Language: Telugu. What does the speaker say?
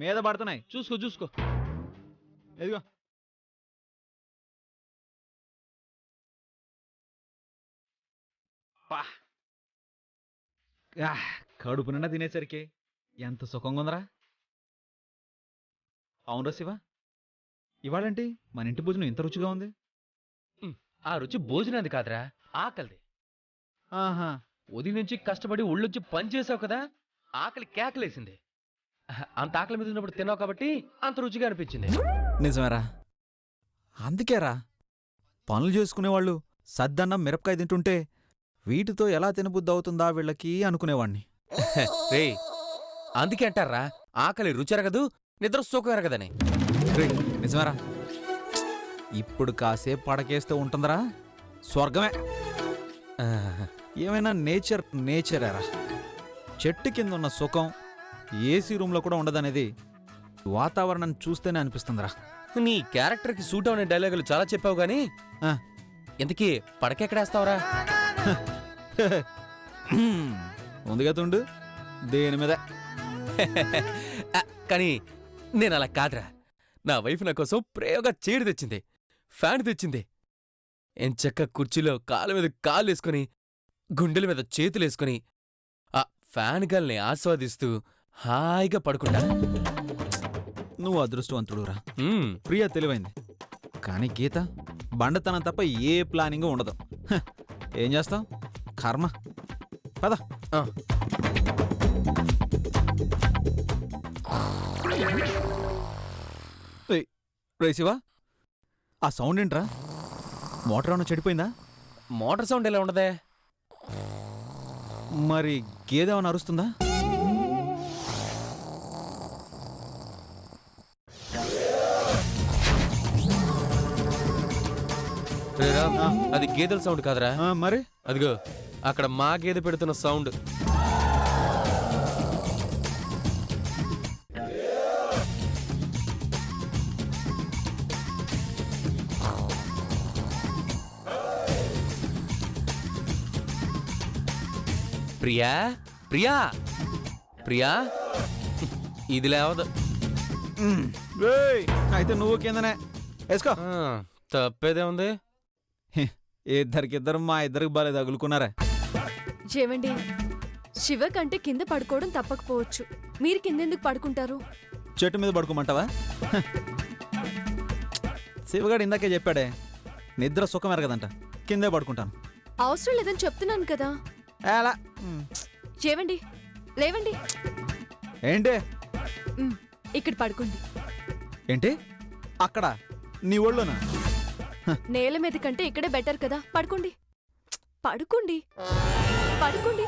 మీద పడుతున్నాయి చూసుకో చూసుకో. ఎదిగో కడుపు నిండా తినేసరికి ఎంత సుఖంగా ఉందరా. అవునరా శివ, ఇవాళంటే మన ఇంటి భోజనం ఇంత రుచిగా ఉంది. ఆ రుచి భోజనాది కాదురా, ఆకలిది. ఆహా, ఉదయం నుంచి కష్టపడి ఒళ్ళొచ్చి పని చేసావు కదా, ఆకలి కేకలేసింది. అంత ఆకలి మీద ఉన్నప్పుడు తిన్నావు కాబట్టి అంత రుచిగా అనిపించింది. నిజమేరా, అందుకేరా పనులు చేసుకునేవాళ్ళు సద్దన్నం మిరపకాయ తింటుంటే వీటితో ఎలా తినబుద్ధి అవుతుందా వీళ్ళకి అనుకునేవాణ్ణి. రే, అందుకే అంటారా ఆకలి రుచి ఎరగదు, నిద్ర సుఖం ఎరగదని. నిజమేరా, ఇప్పుడు కాసేపు పడకేస్తే ఉంటుందరా స్వర్గమే. ఏమైనా నేచరేరా. చెట్టు కింద ఉన్న సుఖం ఏసీ రూమ్లో కూడా ఉండదనేది వాతావరణం చూస్తేనే అనిపిస్తుందిరా. నీ క్యారెక్టర్కి సూట్ అవనే డైలాగులు చాలా చెప్పావు గానీ ఎందుకీ పడకెక్కడేస్తావురా? ముందుగా తుండు దేని మీద. కానీ నేను అలా కాదురా. నా వైఫ్ నా కోసం ప్రేమగా చైర్ తెచ్చింది, ఫ్యాన్ తెచ్చింది. ఎంచక్క కుర్చీలో కాళ్ళ మీద కాళ్ళు వేసుకుని గుండెల మీద చేతులేసుకుని ఆ ఫ్యాన్ గాల్ని ఆస్వాదిస్తూ హాయిగా పడుకుంటా. నువ్వు అదృష్టవంతుడురా. ప్రియ తెలివైంది, కానీ గీత బండతనం తప్ప ఏ ప్లానింగ్ ఉండదు. ఏం చేస్తాం, కర్మ. పద. రే శివ, ఆ సౌండ్ ఏంట్రా? మోటార్ ఏమన్నా చెడిపోయిందా? మోటార్ సౌండ్ ఎలా ఉండదే? మరి గేదేమన్నా అరుస్తుందా? అది గేదెల సౌండ్ కాదురా. మరి అదిగో అక్కడ మా గేదె పెడుతున్న సౌండ్. ప్రియా ప్రియా ప్రియా, ఇది లేవదు. అయితే నువ్వు కిందనే వేసుకో. తప్పేదే ఉంది. ఇద్దరికిద్దరు మా ఇద్దరికి బాలే తగులుకున్నారా. చేవండి, శివ కంటే కింద పడుకోవడం తప్పకపోవచ్చు, మీరు కిందెందుకు పడుకుంటారు? చెట్టు మీద పడుకోమంటావా? శివగాడు ఇందాకే చెప్పాడే, నిద్ర సుఖం ఎరగదంట, కిందే పడుకుంటాను. అవసరం లేదని చెప్తున్నాను కదా. ఎలా చేవండి, లేవండి. ఏంటి ఇక్కడ పడుకోండి. ఏంటి అక్కడ నీ ఒళ్ళోనా? నేల మీద కంటే ఇక్కడే బెటర్ కదా. పడుకోండి పడుకోండి పడుకోండి.